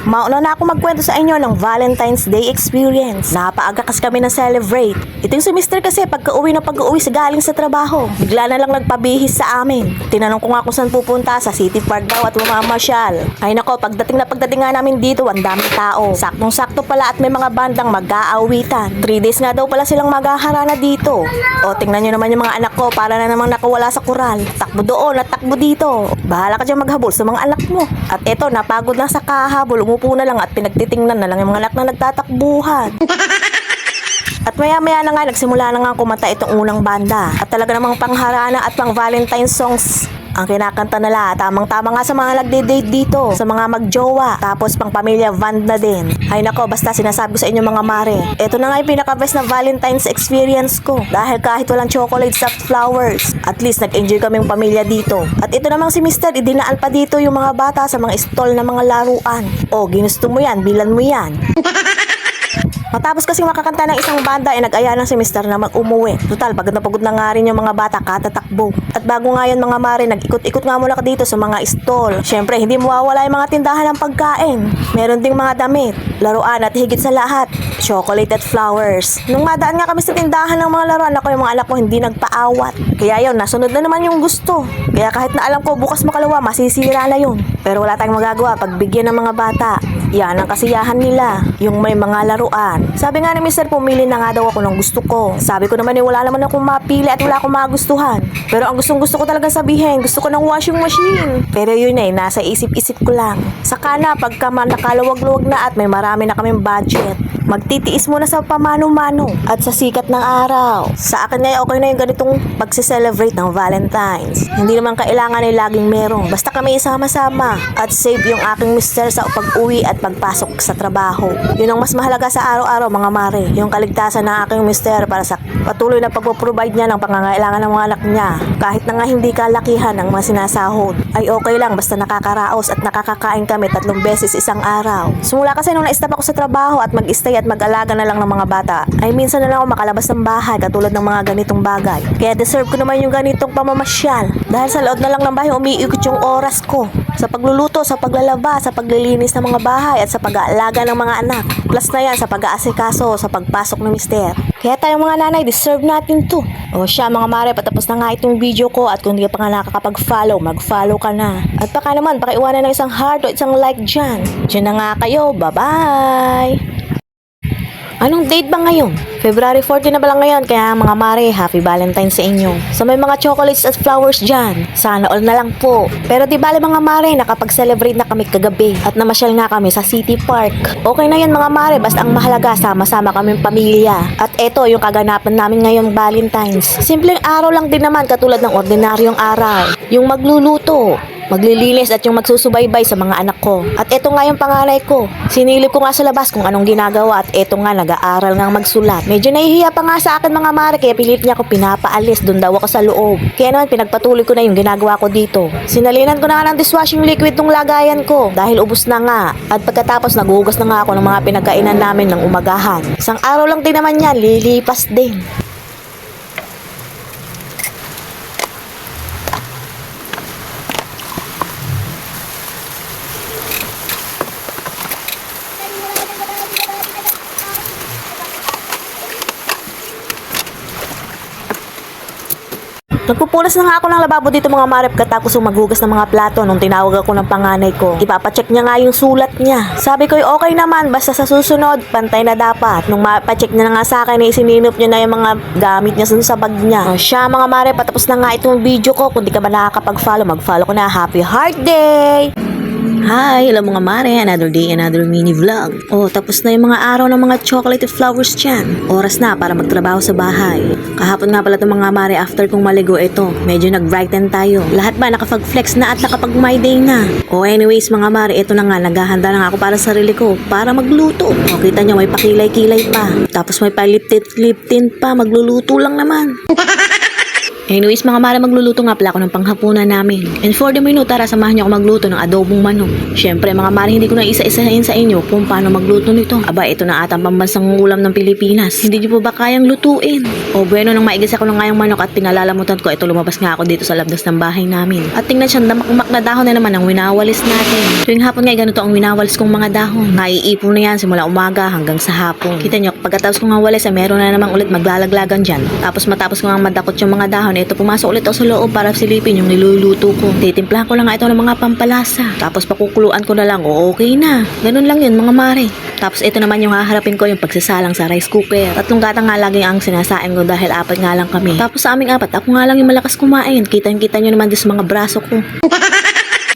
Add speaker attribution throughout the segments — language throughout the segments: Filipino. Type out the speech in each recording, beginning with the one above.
Speaker 1: mauna na ako magkwento sa inyo ng Valentine's Day experience. Napaaga kasi kami na celebrate. Ito yung semester kasi pagka-uwi sa galing sa trabaho. Bigla na lang nagpabihis sa amin. Tinanong ko nga kung saan pupunta, sa City Park daw at mamamasyal. Ay nako, pagdating nga namin dito, ang daming tao. Saktong-sakto pala at may mga bandang mag-aawitan. 3 days nga daw pala silang maghaharana dito. O tingnan nyo naman yung mga anak ko, para na namang nakawala sa kural. Takbo doon at takbo dito. Bahala ka dyan maghabol sa mga anak mo. At eto, napagod lang sa kahabol, umupo na lang at pinagtitingnan na lang yung mga anak na nagtatakbuhan. At maya-maya na nga, nagsimula na nga kumanta itong unang banda. At talaga namang pangharana at pang Valentine songs ang kinakanta nila. Tamang-tama nga sa mga nagde-date dito, sa mga magjowa, tapos pang pamilya banda din. Ay nako, basta sinasabi ko sa inyo mga mare, ito na nga yung pinaka-best na Valentine's experience ko. Dahil kahit walang chocolates at flowers, at least nag-enjoy kaming pamilya dito. At ito namang si Mr. idinaan pa dito yung mga bata sa mga stall na mga laruan. O, ginusto mo yan, bilan mo yan. Matapos kasing makakanta ng isang banda, nag-aya lang si Mr. na mag-umuwi. Total, pagod na nga rin yung mga bata katatakbo. At bago nga yun mga mare, nag-ikot-ikot nga muna ka dito sa mga stall. Syempre, hindi mawawala yung mga tindahan ng pagkain. Meron ding mga damit, laruan at higit sa lahat, chocolate at flowers. Nung madaan nga kami sa tindahan ng mga laruan, ako yung mga anak ko hindi nagpaawat. Kaya yun, nasunod na naman yung gusto. Kaya kahit na alam ko bukas makalawa, masisira na yun. Pero wala tayong magagawa pagbigyan ng mga bata. Yan ang kasiyahan nila, yung may mga laruan. Sabi nga ni Mr. pumili na nga daw ako ng gusto ko. Sabi ko naman wala naman akong mapili at wala akong magustuhan. Pero ang gusto ko talaga sabihin, gusto ko ng washing machine. Pero yun nasa isip-isip ko lang. Saka na pagka nakaluwag-luwag na at may marami na kaming budget, magtitiis muna sa pamano-mano at sa sikat ng araw. Sa akin ngayon okay na yung ganitong pagse-celebrate ng Valentine's. Hindi naman kailangan ay laging merong. Basta kami isama-sama at save yung aking mister sa pag-uwi at pagpasok sa trabaho. Yun ang mas mahalaga sa araw-araw mga mare. Yung kaligtasan ng aking mister para sa patuloy na pagpo-provide niya ng pangangailangan ng mga anak niya. Kahit na nga hindi kalakihan ang mga sinasahod, ay okay lang basta nakakaraos at nakakakain kami 3 beses isang araw. Simula kasi nung na-stop ako sa trabaho at mag-stay at mag-alaga na lang ng mga bata, ay minsan na lang ako makalabas ng bahay katulad ng mga ganitong bagay. Kaya deserve ko naman yung ganitong pamamasyal. Dahil sa loob na lang ng bahay umiikot yung oras ko sa pagluluto, sa paglalaba, sa paglilinis ng mga bahay at sa pag-aalaga ng mga anak. Plus na yan sa pag-aasikaso, sa pagpasok ng mister. Kaya tayong mga nanay, deserve natin to. O siya mga mare, patapos na nga itong video ko at kung hindi ka pa nga nakakapag-follow, mag-follow ka na. At baka naman, pakiiwanan ng isang heart o isang like dyan. Diyan na nga kayo, bye-bye! Anong date ba ngayon? February 14 na ba lang ngayon? Kaya mga mare, happy Valentine's sa inyo. Sa may mga chocolates at flowers dyan, sana all na lang po. Pero di bale mga mare, nakapag-celebrate na kami kagabi at namasyal nga kami sa City Park. Okay na yan mga mare, basta ang mahalaga, sama-sama kaming pamilya. At eto yung kaganapan namin ngayong Valentine's. Simpleng araw lang din naman katulad ng ordinaryong araw. Yung magluluto, maglilinis at yung magsusubaybay sa mga anak ko. At eto nga yung panganay ko. Sinilip ko nga sa labas kung anong ginagawa at eto nga nag-aaral nga magsulat. Medyo nahihiya pa nga sa akin mga mare kaya pilit niya ako pinapaalis. Doon daw ako sa loob. Kaya naman pinagpatuloy ko na yung ginagawa ko dito. Sinalinan ko na nga ng dishwashing liquid tong lagayan ko dahil ubos na nga. At pagkatapos naghuhugas na nga ako ng mga pinagkainan namin ng umagahan. Isang araw lang din naman yan, lilipas din. Nagpupunas na nga ako ng lababo dito mga mare pagkatapos maghugas ng mga plato nung tinawag ako ng panganay ko. Ipapacheck niya nga yung sulat niya. Sabi ko okay naman basta sa susunod pantay na dapat. Nung mapacheck niya na nga sa akin sininop niya na yung mga gamit niya sa bag niya. O siya mga mare, patapos na nga itong video ko. Kung di ka ba nakakapag-follow, mag-follow ko na. Happy Heart Day! Hi! Hello mga mare, another day, another mini vlog. Tapos na yung mga araw ng mga chocolate flowers dyan. Oras na para magtrabaho sa bahay. Kahapon nga pala itong mga mare, after kong maligo ito, medyo nag-brighten tayo. Lahat ba nakapag-flex na at nakapag-my day na? Anyways mga mare, ito na nga, naghahanda na nga ako para sa sarili ko, para magluto. Kita nyo, may pakilay-kilay pa. Tapos may pa lip tint pa, magluluto lang naman. Anyways mga mare, magluluto nga pala ako ng panghapunan namin. And for the menu, tara samahan niyo ako magluto ng adobong manok. Syempre mga mare, hindi ko na isa-isahin sa inyo kung paano magluto nito. Aba, ito na atang pambansang ulam ng Pilipinas. Hindi niyo po ba kayang lutuin? O bueno, nang maigisa ko na nga yung manok at pinalalamutan ko, ito lumabas nga ako dito sa labas ng bahay namin. At tingnan siya, damakmak na dahon na naman ang winawalis natin. Tuwing hapon nga, ganito ang winawalis kong mga dahon. Naiipon na yan simula umaga hanggang sa hapon. Kita niyo, pagkatapos ko nga walis, meron na namang ulit maglalaglagan dyan. Tapos matapos ko nga madakot yung mga dahon, ito pumasok ulit ako sa loob para silipin yung niluluto ko. Titimplahan ko lang nga ito ng mga pampalasa. Tapos pakukuluan ko na lang, o okay na. Ganun lang yun mga mare. Tapos ito naman yung haharapin ko, yung pagsasalang sa rice cooker. Tatlong gata nga lagi ang sinasain ko dahil apat nga lang kami. Tapos sa aming apat, ako nga lang yung malakas kumain. Kita nyo naman din sa mga braso ko.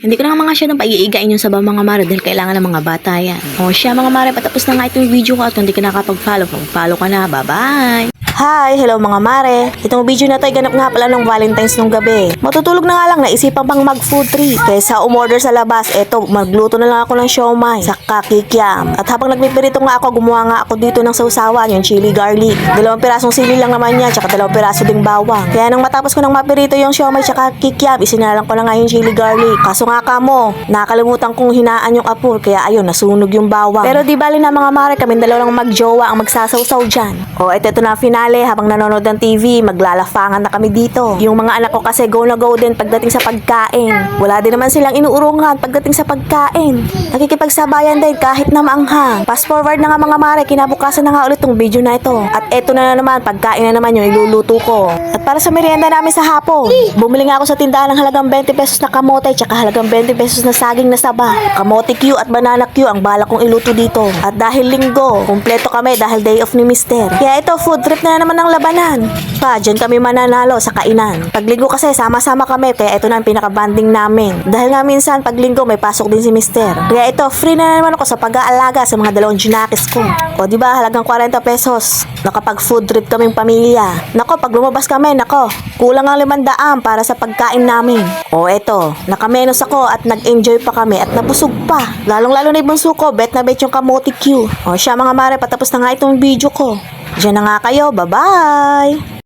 Speaker 1: Hindi ko na nga mga siya ng paiigain yung sabaw mga mare dahil kailangan ng mga bata yan. O siya mga mare, patapos na nga itong video ko at kung hindi ka nakapag-follow, follow ka na. Bye-bye! Hi! Hello mga mare! Itong video na to ay ganap nga pala ng Valentine's nung gabi. Matutulog na nga lang, naisipan pang mag-food trip. Kaysa umorder sa labas, eto, magluto na lang ako ng siomay sa kakikiam. At habang nagpipirito nga ako, gumawa nga ako dito ng sausawan, yung chili garlic. 2 pirasong sili lang naman yan, tsaka 2 piraso ding bawang. Kaya nang matapos ko nang mapirito yung siomay tsaka kikiam, isinalang ko na nga yung chili garlic. Kaso nga kamo, nakalimutan kong hinaan yung apor, kaya ayun, nasunog yung bawang. Pero di bali na mga mare, kaming dalawa lang magjowa ang magsasawsaw dyan. O eto na finale, habang nanonood ng TV, maglalafangan na kami dito. Yung mga anak ko kasi go na go din pagdating sa pagkain. Wala din naman silang inuurungan pagdating sa pagkain. Nakikipagsabayan din kahit na maanghang. Fast forward na nga mga mare, kinabukasan na nga ulit tong video na ito. At eto na naman, pagkain na naman yung iluluto ko. At para sa merienda namin sa hapon, bumili nga ako sa tindahan ng halagang 20 pesos na kamote tsaka halagang 20 pesos na saging na saba. Kamote Q at banana Q ang balak kong iluto dito. At dahil linggo, kumpleto kami dahil day off ni Mister. Kaya ito, food trip na naman ng labanan. Pa, dyan kami mananalo sa kainan. Paglinggo kasi sama-sama kami, kaya ito na ang pinaka-banding namin. Dahil nga minsan paglinggo may pasok din si Mister. Kaya ito, free na naman ako sa pag-aalaga sa mga 2 junakis ko. O diba, halagang 40 pesos. Nakapag food trip kaming pamilya. Nako, pag lumabas kami, nako, kulang ang 500 para sa pagkain namin. O eto, nakamenos ako at nag-enjoy pa kami at nabusog pa. Lalong-lalo na yung bunso ko, bet na bet yung kamote Q. O siya mga mare, patapos na nga itong video ko. Diyan na nga kayo, bye-bye!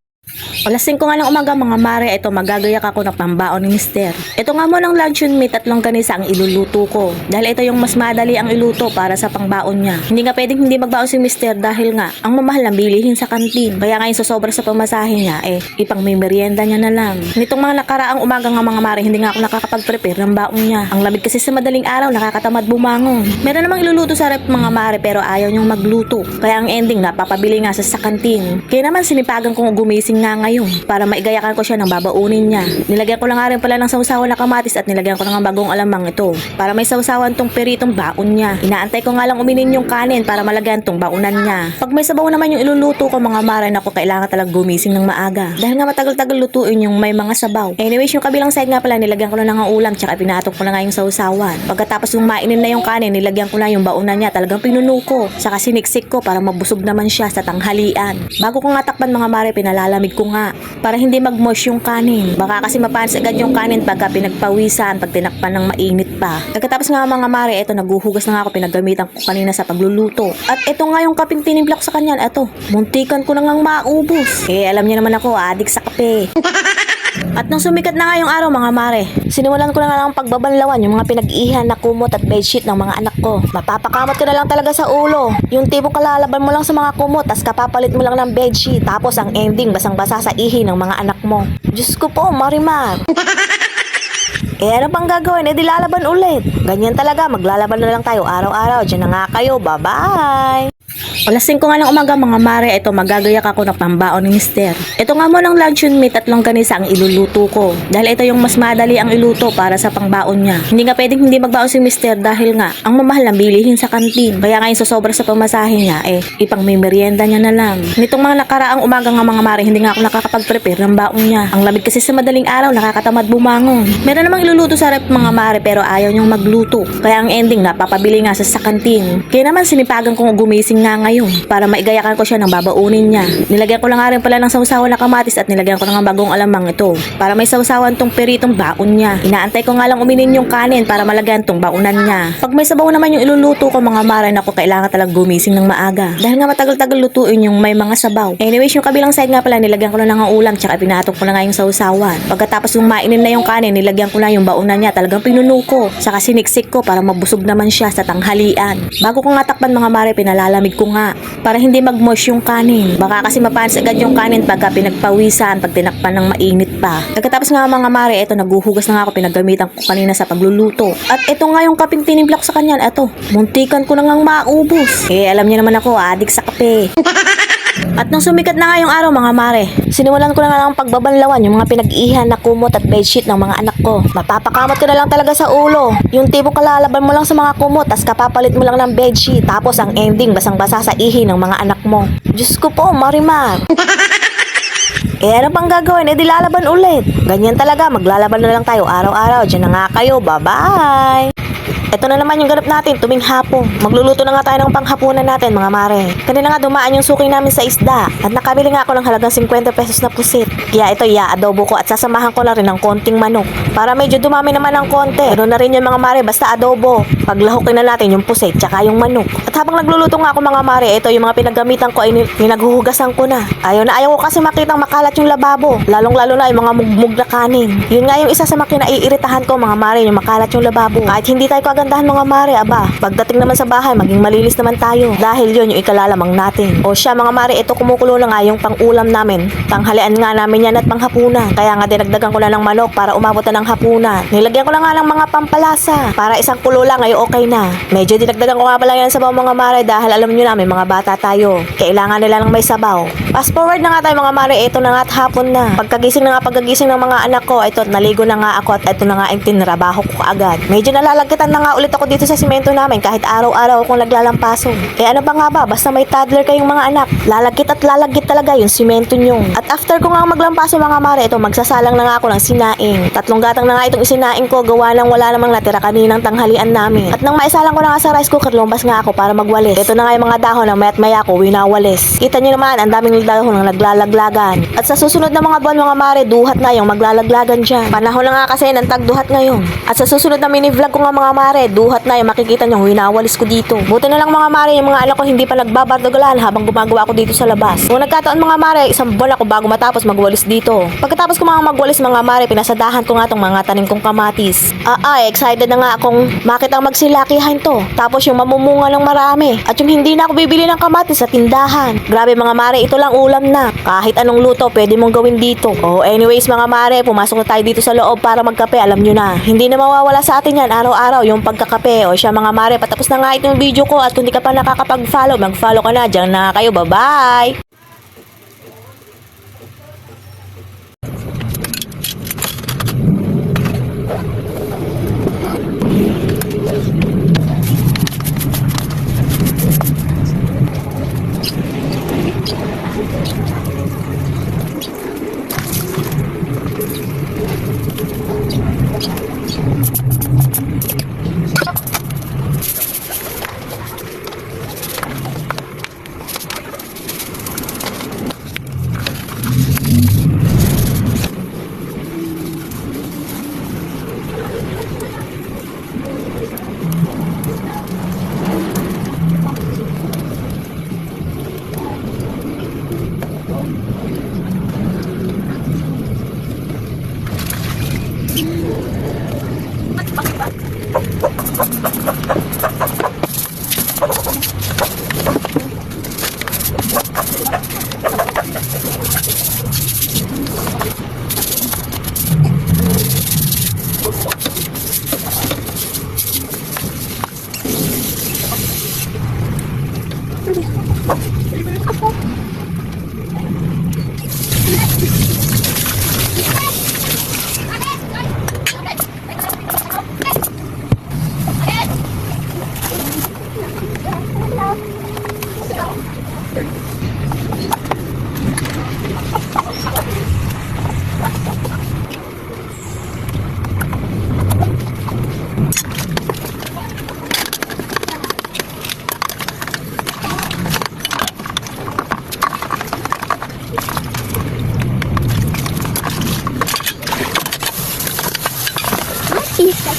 Speaker 1: Alas 5 nga ng umaga mga mare, ito magagayak ako ng pambaon ni Mister. Ito nga mo ng luncheon meat at longganisa ang iluluto ko. Dahil ito yung mas madali ang iluto para sa pangbaon niya. Hindi nga pwedeng hindi magbaon si Mister dahil nga ang mamahal ang bilihin sa kantin. Kaya ngayon sosobra sa pamasahe niya, ipang may merienda niya na lang. Nitong mga nakaraang umaga nga mga mare, hindi nga ako nakakapag-prepare ng baon niya. Ang lamig kasi sa madaling araw, nakakatamad bumangon. Meron namang iluluto sa rep mga mare pero ayaw niyang magluto. Kaya ang ending napapabili nga sa kantin. Kaya naman sinipagan kong gumising nga ngayon para maigayakan ko siya ng babaunin niya. Nilagyan ko lang nga rin pala ng sausawan na kamatis at nilagyan ko ng bagong alamang ito para may sausawan tong peritong baon niya. Inaantay ko nga lang uminin yung kanin para malagyan tong baonan niya. Pag may sabaw naman yung iluluto ko mga mare, ako kailangan talagang gumising ng maaga dahil nga matagal-tagal lutuin yung may mga sabaw. Anyways, yung kabilang side nga pala nilagyan ko na ng ulam tsaka pinatok ko na nga yung sausawan. Pagkatapos yung mainin na yung kanin, nilagyan ko na yung baonan niya. Talagang pinuno ko saka siniksik ko para mabusog naman siya sa tanghalian. Bago ko nga takpan mga mare, pinalalamig ko nga para hindi mag-moist yung kanin. Baka kasi mapanis agad yung kanin pagka pinagpawisan, pag tinakpan ng mainit pa. Pagkatapos nga mga mare, eto naguhugas na nga ako, pinagamitan ko kanina sa pagluluto. At eto nga yung kaping tinimpla ko sa kanya, eto, muntikan ko na ngang maubos. Alam niyo naman ako, adik sa kape. At nung sumikat na nga yung araw mga mare, sinimulan ko na nga lang pagbabanlawan yung mga pinag-ihan na kumot at bedsheet ng mga anak ko. Mapapakamot ko na lang talaga sa ulo. Yung tipong kalalaban mo lang sa mga kumot, tas kapapalit mo lang ng bedsheet. Tapos ang ending, basang-basa sa ihi ng mga anak mo. Diyos ko po, Marimar. Ano pang gagawin? Di lalaban ulit. Ganyan talaga, maglalaban na lang tayo araw-araw. Diyan na nga kayo, bye-bye! Alas 5 nga ng umaga mga mare, ito magagayak ako ng pambaon ni Mister. Ito nga mo ng luncheon meat at longganisa ang iluluto ko. Dahil ito yung mas madali ang iluto para sa pangbaon niya. Hindi nga pwedeng hindi magbaon si Mister dahil nga ang mamahal ang bilihin sa kantin. Kaya ngayon sosobra sa pamasahe niya, ipang may merienda niya na lang. Nitong mga nakaraang umaga nga mga mare, hindi nga ako nakakapag-prepare ng baon niya. Ang lamig kasi sa madaling araw, nakakatamad bumangon. Meron namang iluluto sa rep mga mare pero ayaw niyang magluto. Kaya ang ending napapabili nga sa kantin. Kaya naman sinipagan kong gumising nga ngayon ngayon para maigayakan ko siya ng babaunin niya. Nilagyan ko lang nga rin pala ng sausawan na kamatis at nilagyan ko ng bagong alamang ito para may sausawan tong peritong baon niya. Inaantay ko nga lang uminin yung kanin para malagyan tong baonan niya. Pag may sabaw naman yung iluluto ko mga mare, ako kailangan talagang gumising ng maaga. Dahil nga matagal-tagal lutuin yung may mga sabaw. Anyways, yung kabilang side nga pala nilagyan ko na ng ulam tsaka pinatok ko na nga yung sausawan. Pagkatapos yung mainin na yung kanin, nilagyan ko na yung baonan niya. Talagang pinuno ko. Saka siniksik ko para mabusog naman siya sa tanghalian. Bago ko nga takpan mga mare, pinalalamig ko nga para hindi mag-moist yung kanin. Baka kasi mapanis agad yung kanin pagka pinagpawisan, pag tinakpan ng mainit pa. Pagkatapos nga mga mare, eto naguhugas na nga ako, pinagamitan ko kanina sa pagluluto. At eto nga yung kaping tinimpla ko sa kanya. Eto, muntikan ko na ngang maubos. Alam niyo naman ako, adik sa kape. At nung sumikat na nga yung araw mga mare, sinimulan ko na nga lang pagbabanlawan yung mga pinag-ihan na kumot at bedsheet ng mga anak ko. Mapapakamot ko na lang talaga sa ulo. Yung tipong kalalaban mo lang sa mga kumot, tas kapapalit mo lang ng bedsheet. Tapos ang ending, basang-basa sa ihi ng mga anak mo. Diyos ko po, Marimar. Ano pang gagawin? Di lalaban ulit. Ganyan talaga, maglalaban na lang tayo araw-araw. Diyan na nga kayo, bye-bye. Ito na naman yung ganap natin tuming hapon. Magluluto na nga tayo ng panghapunan natin mga mare. Kanina nga dumaan yung suki namin sa isda at nakabili nga ako ng halagang 50 pesos na pusit. Kaya ito adobo ko at sasamahan ko na rin ng konting manok para medyo dumami naman ng konti. Ano na rin yung mga mare, basta adobo. Paglahukin na natin yung pusit tsaka yung manok. At habang nagluluto nga ako mga mare, ito yung mga pinagamitan ko ay pinaghuhugasan ko na. Ayaw ko kasi makitang makalat yung lababo. Lalong-lalo na yung mga mugmug na kanin. Yun nga yung isa sa mga kinaiiritahan ko mga mare, yung makalat yung lababo. Kahit hindi tayo kagandahan mga mare, pagdating naman sa bahay, maging malinis naman tayo. Dahil yun yung ikalalamang natin. O siya mga mare, ito kumukulo na nga yung pang-ulam namin. Tanghalian nga namin yan at panghapunan. Kaya nga dinagdagan ko na ng manok para umabot na ng hapunan. Nilagyan ko na nga ng mga pampalasa. Para isang kulo lang ay okay na. Medyo dinagdagan ko nga pala yan sabaw mga mare dahil alam nyo namin mga bata tayo. Kailangan nila ng may sabaw. Fast forward na nga tayo mga mare, ito na nga at hapon na. Pagkagising ng mga anak ko, ito naligo na nga ako at ito na nga ang tinrabaho ko agad. Medyo nalalagkitan na nga ulit ako dito sa simento namin kahit araw-araw akong naglalampaso. Ano pa nga ba, basta may toddler kayong mga anak, lalagkit at lalagkit talaga yung simento nyo. At after ko nga maglampaso mga mare, ito magsasalang na nga ako ng sinaing. 3 gatang na nga itong isinaing ko, gawa nang wala namang natira kaninang tanghalian namin. At nang maisalang ko na nga sa rice cooker, lumabas nga ako para magwalis. Ito na nga yung mga dahon na mayat maya ko winawalis. Kita nyo naman, ang daming dahon na naglalaglagan. At sa susunod na mga buwan mga mare, duhat na yung maglalaglagan dyan. Panahon na nga kasi ng tagduhat ngayon. At sa susunod na mini-vlog ko nga mga mare, duhat na yung makikita nyo, winawalis ko dito. Buti na lang mga mare, yung mga anak ko hindi pa nagbabardogalan habang gumagawa ako dito sa labas. Kung nagkataon mga mare, 1 buwan ako bago matapos magwalis dito. Pagkatapos ko mga magwalis mga mare, pinasadahan ko nga tong mga tanim kong kamatis. Excited na nga akong makitang magsilakihan to. Tapos yung mamumunga ng marami. At yung hindi na ako bibili ng kamatis sa tindahan. Grabe mga mare, ito lang ulam na. Kahit anong luto, pwede mong gawin dito. Anyways mga mare, pumasok na tayo dito sa loob para magkape. Alam nyo na, hindi na mawawala sa atin yan araw-araw yung pagkakape. O siya mga mare, patapos na nga itong video ko at kung di ka pa nakakapag-follow, mag-follow ka na. Diyan na kayo, bye-bye!
Speaker 2: Isa.